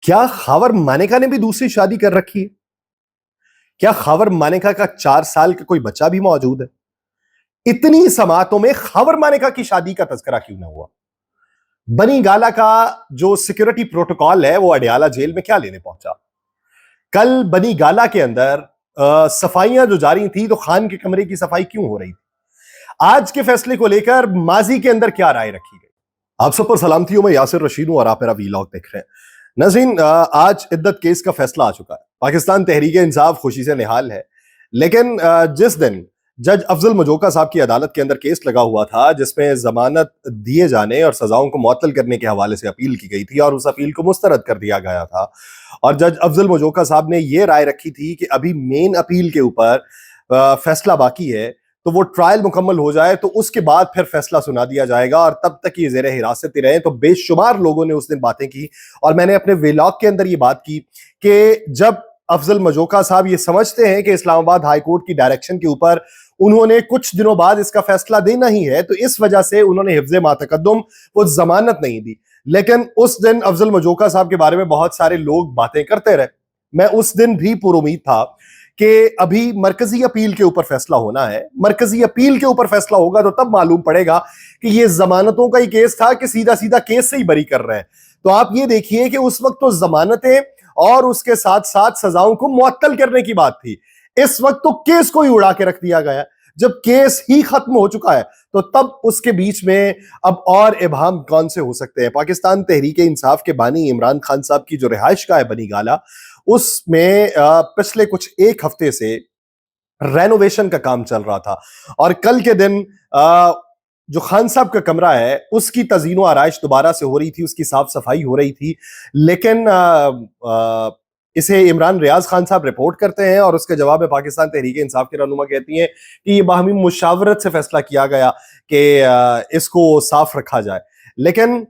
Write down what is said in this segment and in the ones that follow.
کیا خاور مانیکا نے بھی دوسری شادی کر رکھی ہے؟ کیا خاور مانیکا کا 4 سال کا کوئی بچہ بھی موجود ہے؟ اتنی سماعتوں میں خاور مانیکا کی شادی کا تذکرہ کیوں نہ ہوا؟ بنی گالا کا جو سیکیورٹی پروٹوکال ہے وہ اڈیالہ جیل میں کیا لینے پہنچا؟ کل بنی گالا کے اندر صفائیاں جو جاری تھی تو خان کے کمرے کی صفائی کیوں ہو رہی تھی؟ آج کے فیصلے کو لے کر ماضی کے اندر کیا رائے رکھی گئی؟ آپ سب پر سلامتی ہوں، میں یاسر رشید ہوں اور آپ میرا ویلاگ دیکھ رہے ہیں۔ ناظرین، آج عدت کیس کا فیصلہ آ چکا ہے۔ پاکستان تحریک انصاف خوشی سے نہال ہے، لیکن جس دن جج افضل مجوکا صاحب کی عدالت کے اندر کیس لگا ہوا تھا جس میں ضمانت دیے جانے اور سزاؤں کو معطل کرنے کے حوالے سے اپیل کی گئی تھی اور اس اپیل کو مسترد کر دیا گیا تھا، اور جج افضل مجوکا صاحب نے یہ رائے رکھی تھی کہ ابھی مین اپیل کے اوپر فیصلہ باقی ہے، تو وہ ٹرائل مکمل ہو جائے تو اس کے بعد پھر فیصلہ سنا دیا جائے گا، اور تب تک یہ زیر حراست ہی رہے۔ تو بے شمار لوگوں نے اس دن باتیں کی، اور میں نے اپنے ویلاگ کے اندر یہ بات کی کہ جب افضل مجوکا صاحب یہ سمجھتے ہیں کہ اسلام آباد ہائی کورٹ کی ڈائریکشن کے اوپر انہوں نے کچھ دنوں بعد اس کا فیصلہ دینا ہی ہے، تو اس وجہ سے انہوں نے حفظ ما تقدم وہ ضمانت نہیں دی۔ لیکن اس دن افضل مجوکا صاحب کے بارے میں بہت سارے لوگ باتیں کرتے رہے۔ میں اس دن بھی پر امید تھا کہ ابھی مرکزی اپیل کے اوپر فیصلہ ہونا ہے، مرکزی اپیل کے اوپر فیصلہ ہوگا تو تب معلوم پڑے گا کہ یہ ضمانتوں کا ہی کیس تھا کہ سیدھا سیدھا کیس سے ہی بری کر رہے ہیں۔ تو آپ یہ دیکھیے کہ اس وقت تو ضمانتیں اور اس کے ساتھ ساتھ سزاؤں کو معطل کرنے کی بات تھی، اس وقت تو کیس کو ہی اڑا کے رکھ دیا گیا۔ جب کیس ہی ختم ہو چکا ہے تو تب اس کے بیچ میں اب اور ابہام کون سے ہو سکتے ہیں؟ پاکستان تحریک انصاف کے بانی عمران خان صاحب کی جو رہائش گاہ ہے بنی گالا، اس میں پچھلے کچھ ایک ہفتے سے رینوویشن کا کام چل رہا تھا، اور کل کے دن جو خان صاحب کا کمرہ ہے اس کی تزئین و آرائش دوبارہ سے ہو رہی تھی، اس کی صاف صفائی ہو رہی تھی، لیکن اسے عمران ریاض خان صاحب رپورٹ کرتے ہیں اور اس کے جواب میں پاکستان تحریک انصاف کے رہنما کہتی ہیں کہ یہ باہمی مشاورت سے فیصلہ کیا گیا کہ اس کو صاف رکھا جائے۔ لیکن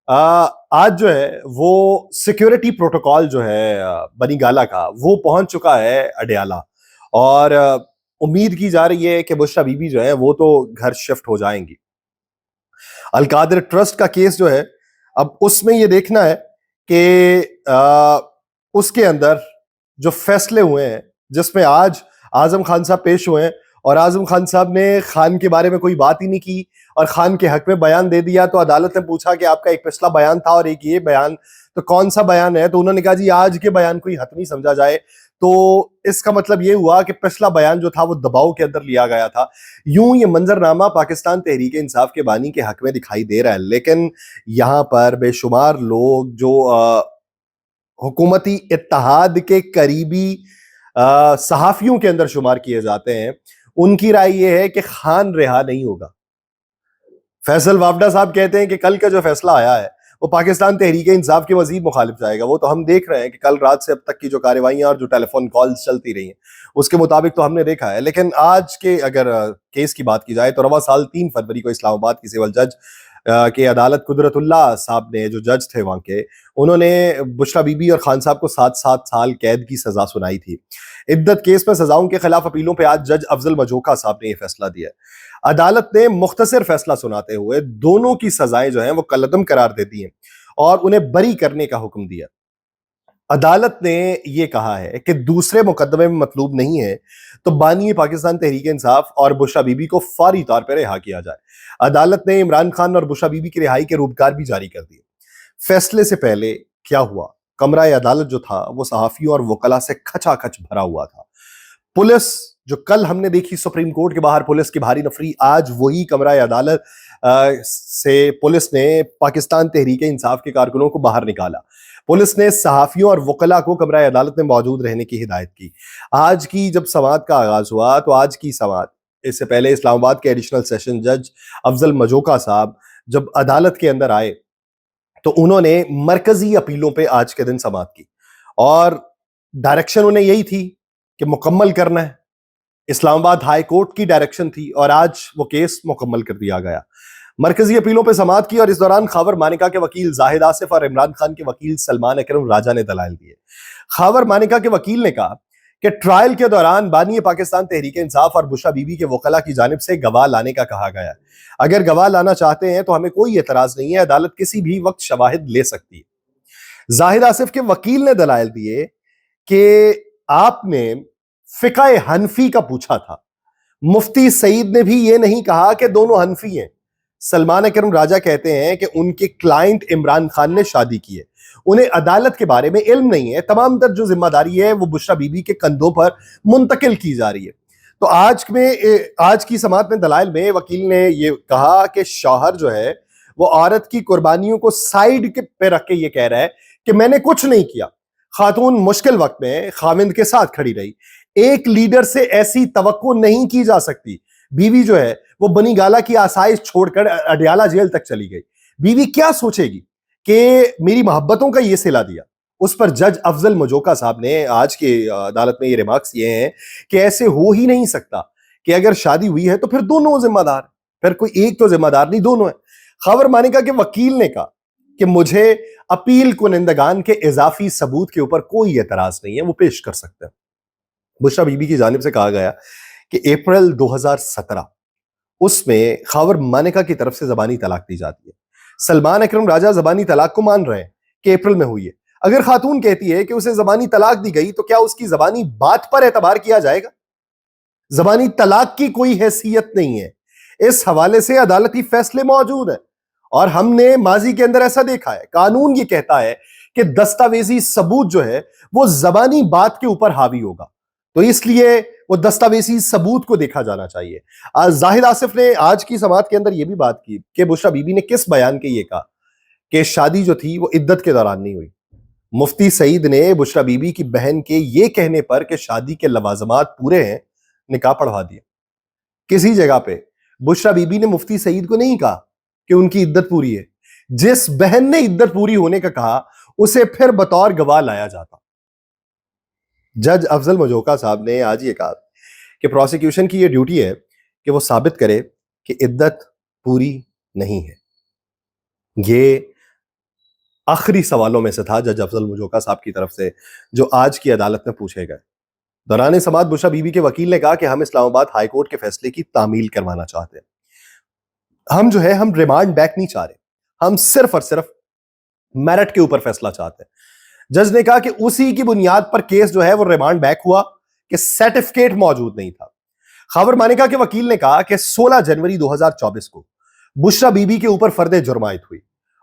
آج جو ہے وہ سیکیورٹی پروٹوکال جو ہے بنی گالا کا وہ پہنچ چکا ہے اڈیالہ، اور امید کی جا رہی ہے کہ بشرا بی بی جو ہے وہ تو گھر شفٹ ہو جائیں گی۔ القادر ٹرسٹ کا کیس جو ہے اب اس میں یہ دیکھنا ہے کہ اس کے اندر جو فیصلے ہوئے ہیں، جس میں آج اعظم خان صاحب پیش ہوئے ہیں، اور اعظم خان صاحب نے خان کے بارے میں کوئی بات ہی نہیں کی اور خان کے حق میں بیان دے دیا، تو عدالت نے پوچھا کہ آپ کا ایک پچھلا بیان تھا اور ایک یہ بیان، تو کون سا بیان ہے؟ تو انہوں نے کہا جی آج کے بیان کو ہی حتمی سمجھا جائے۔ تو اس کا مطلب یہ ہوا کہ پچھلا بیان جو تھا وہ دباؤ کے اندر لیا گیا تھا۔ یوں یہ منظرنامہ پاکستان تحریک انصاف کے بانی کے حق میں دکھائی دے رہا ہے، لیکن یہاں پر بے شمار لوگ جو حکومتی اتحاد کے قریبی صحافیوں کے اندر شمار کیے جاتے ہیں، ان کی رائے یہ ہے کہ خان رہا نہیں ہوگا۔ فیصل وافڈہ صاحب کہتے ہیں کہ کل کا جو فیصلہ آیا ہے وہ پاکستان تحریک انصاف کے مزید مخالف جائے گا۔ وہ تو ہم دیکھ رہے ہیں کہ کل رات سے اب تک کی جو کارروائیاں اور جو ٹیلی فون کالز چلتی رہی ہیں اس کے مطابق تو ہم نے دیکھا ہے، لیکن آج کے اگر کیس کی بات کی جائے تو رواں سال 3 فروری کو اسلام آباد کی سول جج کہ عدالت قدرت اللہ صاحب نے، جو جج تھے وہاں کے، انہوں نے بشرا بی بی اور خان صاحب کو 7 سال قید کی سزا سنائی تھی۔ عدت کیس میں سزاؤں کے خلاف اپیلوں پہ آج جج افضل مجوکا صاحب نے یہ فیصلہ دیا ہے۔ عدالت نے مختصر فیصلہ سناتے ہوئے دونوں کی سزائیں جو ہیں وہ کالعدم قرار دے دی ہیں اور انہیں بری کرنے کا حکم دیا۔ عدالت نے یہ کہا ہے کہ دوسرے مقدمے میں مطلوب نہیں ہے تو بانی پاکستان تحریک انصاف اور بشرا بی بی کو فوری طور پر رہا کیا جائے۔ عدالت نے عمران خان اور بشرا بی بی کی رہائی کے روزگار بھی جاری کر دیے۔ فیصلے سے پہلے کیا ہوا؟ کمرہ عدالت جو تھا وہ صحافیوں اور وکلا سے کھچا کھچ بھرا ہوا تھا۔ پولیس جو کل ہم نے دیکھی سپریم کورٹ کے باہر پولیس کی بھاری نفری، آج وہی کمرہ عدالت سے پولیس نے پاکستان تحریک انصاف کے کارکنوں کو باہر نکالا۔ پولیس نے صحافیوں اور وکلا کو کمرہ عدالت میں موجود رہنے کی ہدایت کی۔ آج کی جب سماعت کا آغاز ہوا تو آج کی سماعت، اس سے پہلے اسلام آباد کے ایڈیشنل سیشن جج افضل مجوکا صاحب جب عدالت کے اندر آئے تو انہوں نے مرکزی اپیلوں پہ آج کے دن سماعت کی، اور ڈائریکشن انہیں یہی تھی کہ مکمل کرنا ہے۔ اسلام آباد ہائی کورٹ کی ڈائریکشن تھی اور آج وہ کیس مکمل کر دیا گیا۔ مرکزی اپیلوں پہ سماعت کی، اور اس دوران خاور مانیکا کے وکیل زاہد آصف اور عمران خان کے وکیل سلمان اکرم راجہ نے دلائل دیے۔ خاور مانیکا کے وکیل نے کہا کہ ٹرائل کے دوران بانی پاکستان تحریک انصاف اور بشرا بی بی کے وکلا کی جانب سے گواہ لانے کا کہا گیا ہے۔ اگر گواہ لانا چاہتے ہیں تو ہمیں کوئی اعتراض نہیں ہے، عدالت کسی بھی وقت شواہد لے سکتی ہے۔ زاہد آصف کے وکیل نے دلائل دیے کہ آپ نے فقہ حنفی کا پوچھا تھا، مفتی سعید نے بھی یہ نہیں کہا کہ دونوں حنفی ہیں۔ سلمان اکرم راجہ کہتے ہیں کہ ان کے کلائنٹ عمران خان نے شادی کی ہے، انہیں عدالت کے بارے میں علم نہیں ہے، تمام تر جو ذمہ داری ہے وہ بشرا بی بی کے کندھوں پر منتقل کی جا رہی ہے۔ تو آج کی سماعت میں دلائل میں وکیل نے یہ کہا کہ شوہر جو ہے وہ عورت کی قربانیوں کو سائیڈ پہ رکھ کے یہ کہہ رہا ہے کہ میں نے کچھ نہیں کیا۔ خاتون مشکل وقت میں خاوند کے ساتھ کھڑی رہی، ایک لیڈر سے ایسی توقع نہیں کی جا سکتی۔ بیوی جو ہے وہ بنی گالا کی آسائش چھوڑ کر اڈیالہ جیل تک چلی گئی، بیوی کیا سوچے گی کہ میری محبتوں کا یہ صلہ دیا۔ اس پر جج افضل مجوکا صاحب نے آج کی عدالت میں یہ ریمارکس یہ ہیں کہ ایسے ہو ہی نہیں سکتا کہ اگر شادی ہوئی ہے تو پھر دونوں ذمہ دار، پھر کوئی ایک تو ذمہ دار نہیں، دونوں ہیں۔ خاور مانیکا کے وکیل نے کہا کہ مجھے اپیل کنندگان کے اضافی ثبوت کے اوپر کوئی اعتراض نہیں ہے، وہ پیش کر سکتے ہیں۔ بشرا بی بی کی جانب سے کہا گیا کہ اپریل 2017 اس میں خاور مانیکا کی طرف سے زبانی طلاق دی جاتی ہے۔ سلمان اکرم راجہ زبانی طلاق کو مان رہے ہیں کہ اپریل میں ہوئی ہے۔ اگر خاتون کہتی ہے کہ اسے زبانی طلاق دی گئی تو کیا اس کی زبانی بات پر اعتبار کیا جائے گا؟ زبانی طلاق کی کوئی حیثیت نہیں ہے۔ اس حوالے سے عدالتی فیصلے موجود ہیں اور ہم نے ماضی کے اندر ایسا دیکھا ہے۔ قانون یہ کہتا ہے کہ دستاویزی ثبوت جو ہے وہ زبانی بات کے اوپر حاوی ہوگا، تو اس لیے وہ دستاویزی ثبوت کو دیکھا جانا چاہیے۔ زاہد آصف نے آج کی سماعت کے اندر یہ بھی بات کی کہ بشرا بی بی نے کس بیان کے یہ کہا کہ شادی جو تھی وہ عدت کے دوران نہیں ہوئی۔ مفتی سعید نے بشرا بی بی کی بہن کے یہ کہنے پر کہ شادی کے لوازمات پورے ہیں نکاح پڑھوا دیا۔ کسی جگہ پہ بشرا بی بی نے مفتی سعید کو نہیں کہا کہ ان کی عدت پوری ہے۔ جس بہن نے عدت پوری ہونے کا کہا اسے پھر بطور گواہ لایا جاتا۔ جج افضل مجوکا صاحب نے آج یہ کہا کہ پروسیکیوشن کی یہ ڈیوٹی ہے کہ وہ ثابت کرے کہ عدت پوری نہیں ہے۔ یہ آخری سوالوں میں سے تھا جج افضل مجوکا صاحب کی طرف سے جو آج کی عدالت میں پوچھے گئے۔ دوران سماعت بشرا بی بی کے وکیل نے کہا کہ ہم اسلام آباد ہائی کورٹ کے فیصلے کی تعمیل کروانا چاہتے ہیں۔ ہم جو ہے ہم ریمانڈ بیک نہیں چاہ رہے، ہم صرف اور صرف میرٹ کے اوپر فیصلہ چاہتے ہیں۔ جج نے کہا کہ اسی کی بنیاد پر کیس جو ہے وہ ریمانڈ بیک ہوا کہ سرٹیفکیٹ موجود نہیں تھا۔ خاور مانیکا کے وکیل نے کہا کہ 16 جنوری 2024 کو بشرا بی بی کے اوپر فرد جرم عائد ہوئی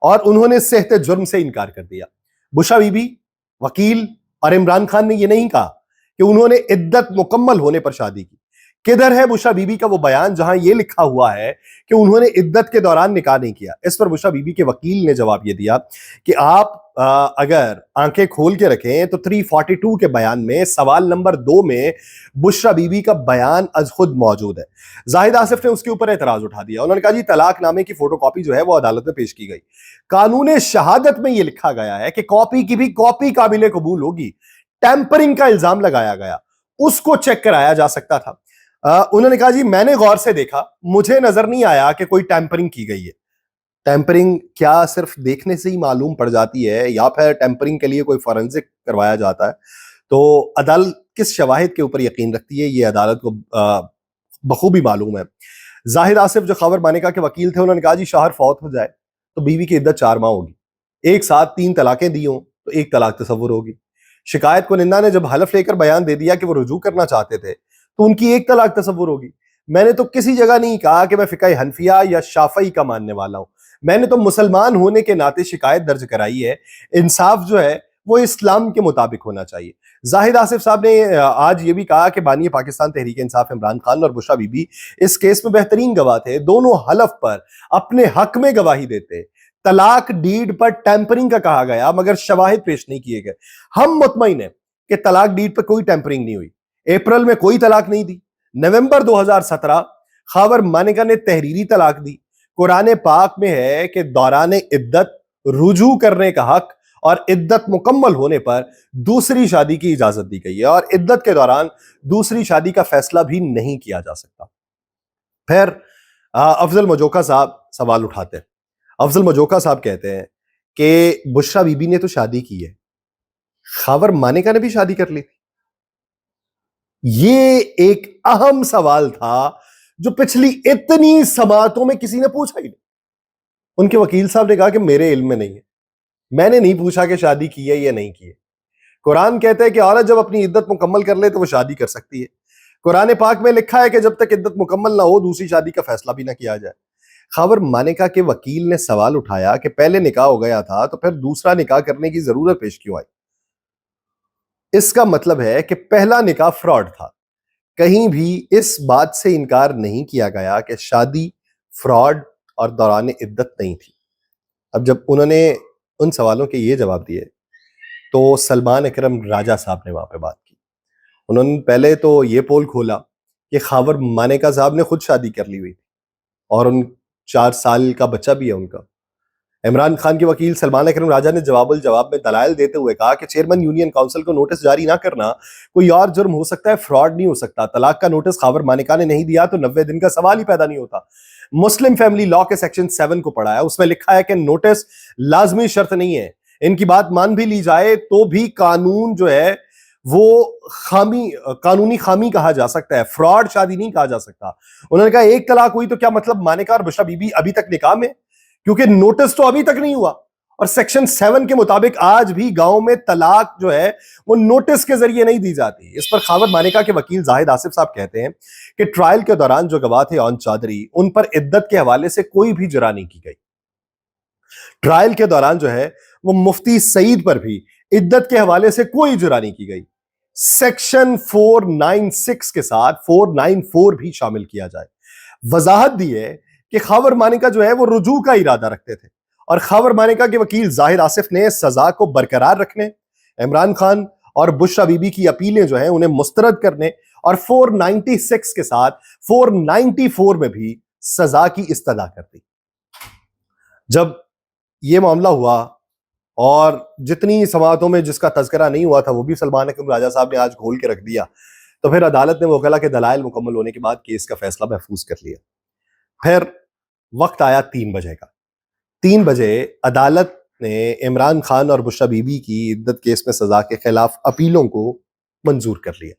اور انہوں نے صحت جرم سے انکار کر دیا۔ بشرا بی بی، وکیل اور عمران خان نے یہ نہیں کہا کہ انہوں نے عدت مکمل ہونے پر شادی کی۔ کدھر ہے بشرا بی بی کا وہ بیان جہاں یہ لکھا ہوا ہے کہ انہوں نے عدت کے دوران نکاح نہیں کیا؟ اس پر بشرا بی بی کے وکیل نے جواب یہ دیا کہ آپ اگر آنکھیں کھول کے رکھیں تو 342 کے بیان میں سوال نمبر 2 میں بشرا بی بی کا بیان از خود موجود ہے۔ زاہد آصف نے اس کے اوپر اعتراض اٹھا دیا، انہوں نے کہا جی طلاق نامے کی فوٹو کاپی جو ہے وہ عدالت میں پیش کی گئی، قانون شہادت میں یہ لکھا گیا ہے کہ کاپی کی بھی کاپی قابل قبول ہوگی، ٹیمپرنگ کا الزام لگایا گیا، اس کو چیک کرایا جا سکتا تھا۔ انہوں نے کہا جی میں نے غور سے دیکھا، مجھے نظر نہیں آیا کہ کوئی ٹیمپرنگ کی گئی ہے۔ ٹیمپرنگ کیا صرف دیکھنے سے ہی معلوم پڑ جاتی ہے یا پھر ٹیمپرنگ کے لیے کوئی فورنزک کروایا جاتا ہے؟ تو عدالت کس شواہد کے اوپر یقین رکھتی ہے یہ عدالت کو بخوبی معلوم ہے۔ زاہد آصف جو خاور مانیکا کے وکیل تھے انہوں نے کہا جی شوہر فوت ہو جائے تو بیوی کی عدت 4 ماہ ہوگی، ایک ساتھ 3 طلاقیں دی ہوں تو 1 طلاق تصور ہوگی۔ شکایت کنندہ نے جب حلف لے کر بیان دے دیا کہ وہ رجوع کرنا چاہتے تھے تو ان کی 1 طلاق تصور ہوگی۔ میں نے تو کسی جگہ نہیں کہا کہ میں فقہ حنفیہ یا شافعی کا ماننے والا ہوں، میں نے تو مسلمان ہونے کے ناطے شکایت درج کرائی ہے۔ انصاف جو ہے وہ اسلام کے مطابق ہونا چاہیے۔ زاہد آصف صاحب نے آج یہ بھی کہا کہ بانی پاکستان تحریک انصاف عمران خان اور بشرا بی بی اس کیس میں بہترین گواہ تھے، دونوں حلف پر اپنے حق میں گواہی دیتے۔ طلاق ڈیڈ پر ٹیمپرنگ کا کہا گیا مگر شواہد پیش نہیں کیے گئے۔ ہم مطمئن ہیں کہ طلاق ڈیڈ پر کوئی ٹیمپرنگ نہیں ہوئی، اپریل میں کوئی طلاق نہیں دی، نومبر 2017 خاور مانیکا نے تحریری طلاق دی۔ قرآن پاک میں ہے کہ دوران عدت رجوع کرنے کا حق اور عدت مکمل ہونے پر دوسری شادی کی اجازت دی گئی ہے اور عدت کے دوران دوسری شادی کا فیصلہ بھی نہیں کیا جا سکتا۔ پھر افضل مجوکا صاحب سوال اٹھاتے ہیں۔ افضل مجوکا صاحب کہتے ہیں کہ بشرا بی بی نے تو شادی کی ہے، خاور مانیکا نے بھی شادی کر لی تھی۔ یہ ایک اہم سوال تھا جو پچھلی اتنی سماعتوں میں کسی نے پوچھا ہی نہیں۔ ان کے وکیل صاحب نے کہا کہ میرے علم میں نہیں ہے۔ میں نے نہیں پوچھا کہ شادی کی ہے یا نہیں کی ہے. قرآن کہتا ہے کہ عورت جب اپنی عدت مکمل کر لے تو وہ شادی کر سکتی ہے. قرآن پاک میں لکھا ہے کہ جب تک عدت مکمل نہ ہو دوسری شادی کا فیصلہ بھی نہ کیا جائے. خاور مانیکا کے وکیل نے سوال اٹھایا کہ پہلے نکاح ہو گیا تھا تو پھر دوسرا نکاح کرنے کی ضرورت پیش کیوں آئی؟ اس کا مطلب ہے کہ پہلا نکاح فراڈ تھا. کہیں بھی اس بات سے انکار نہیں کیا گیا کہ شادی فراڈ اور دوران عدت نہیں تھی. اب جب انہوں نے ان سوالوں کے یہ جواب دیے تو سلمان اکرم راجہ صاحب نے وہاں پہ بات کی. انہوں نے پہلے تو یہ پول کھولا کہ خاور مانیکا صاحب نے خود شادی کر لی ہوئی تھی اور ان 4 سال کا بچہ بھی ہے ان کا. عمران خان کے وکیل سلمان اکرم راجہ نے جواب الجواب میں دلائل دیتے ہوئے کہا کہ چیئرمین یونین کونسل کو نوٹس جاری نہ کرنا کوئی اور جرم ہو سکتا ہے، فراڈ نہیں ہو سکتا. طلاق کا نوٹس خاور مانیکا نے نہیں دیا تو 90 دن کا سوال ہی پیدا نہیں ہوتا. مسلم فیملی لا کے سیکشن 7 کو پڑھا ہے، اس میں لکھا ہے کہ نوٹس لازمی شرط نہیں ہے. ان کی بات مان بھی لی جائے تو بھی قانون جو ہے وہ قانونی خامی کہا جا سکتا ہے، فراڈ شادی نہیں کہا جا سکتا. انہوں نے کہا ایک طلاق ہوئی تو کیا مطلب مانیکا اور بشرا بی بی ابھی تک نکاح میں؟ کیونکہ نوٹس تو ابھی تک نہیں ہوا، اور سیکشن 7 کے مطابق آج بھی گاؤں میں طلاق جو ہے وہ نوٹس کے ذریعے نہیں دی جاتی. اس پر خاور مانیکا کے وکیل زاہد آصف صاحب کہتے ہیں کہ ٹرائل کے دوران جو گواہ تھے اون چودھری، ان پر عدت کے حوالے سے کوئی بھی جرح نہیں کی گئی. ٹرائل کے دوران جو ہے وہ مفتی سعید پر بھی عدت کے حوالے سے کوئی جرح نہیں کی گئی. سیکشن 496 کے ساتھ 494 بھی شامل کیا جائے. وضاحت دی ہے کہ خاور مانیکا جو ہے وہ رجوع کا ارادہ رکھتے تھے، اور خاور مانیکا کے وکیل زاہد آصف نے سزا کو برقرار رکھنے، عمران خان اور بشرا بی بی کی اپیلیں جو ہیں انہیں مسترد کرنے، اور 496 کے ساتھ 494 میں بھی سزا کی استدعا کر دی. جب یہ معاملہ ہوا اور جتنی سماعتوں میں جس کا تذکرہ نہیں ہوا تھا وہ بھی سلمان اکرم راجہ صاحب نے آج کھول کے رکھ دیا، تو پھر عدالت نے وکلا کے دلائل مکمل ہونے کے بعد کیس کا فیصلہ محفوظ کر لیا. پھر وقت آیا 3 بجے کا. 3 بجے عدالت نے عمران خان اور بشرا بی بی کی عدت کیس میں سزا کے خلاف اپیلوں کو منظور کر لیا.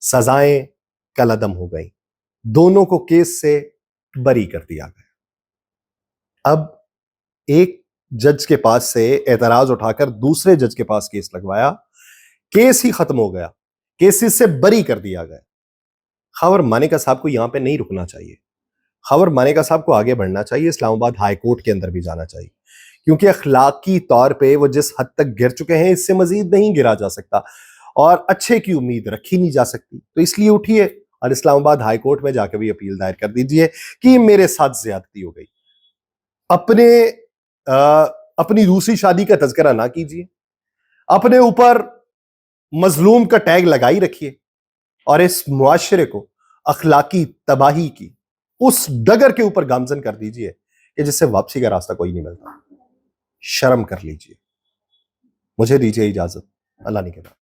سزائیں کالعدم ہو گئیں، دونوں کو کیس سے بری کر دیا گیا. اب ایک جج کے پاس سے اعتراض اٹھا کر دوسرے جج کے پاس کیس لگوایا، کیس ہی ختم ہو گیا، کیسز سے بری کر دیا گیا. خاور مانیکا صاحب کو یہاں پہ نہیں رکنا چاہیے. خاور مانیکا صاحب کو آگے بڑھنا چاہیے، اسلام آباد ہائی کورٹ کے اندر بھی جانا چاہیے، کیونکہ اخلاقی طور پہ وہ جس حد تک گر چکے ہیں اس سے مزید نہیں گرا جا سکتا، اور اچھے کی امید رکھی نہیں جا سکتی. تو اس لیے اٹھیے اور اسلام آباد ہائی کورٹ میں جا کے بھی اپیل دائر کر دیجئے کہ میرے ساتھ زیادتی ہو گئی. اپنی دوسری شادی کا تذکرہ نہ کیجیے، اپنے اوپر مظلوم کا ٹیگ لگائی رکھیے، اور اس معاشرے کو اخلاقی تباہی کی اس ڈگر کے اوپر گامزن کر دیجئے کہ جس سے واپسی کا راستہ کوئی نہیں ملتا. شرم کر لیجئے. مجھے دیجئے اجازت. اللہ نے کہا.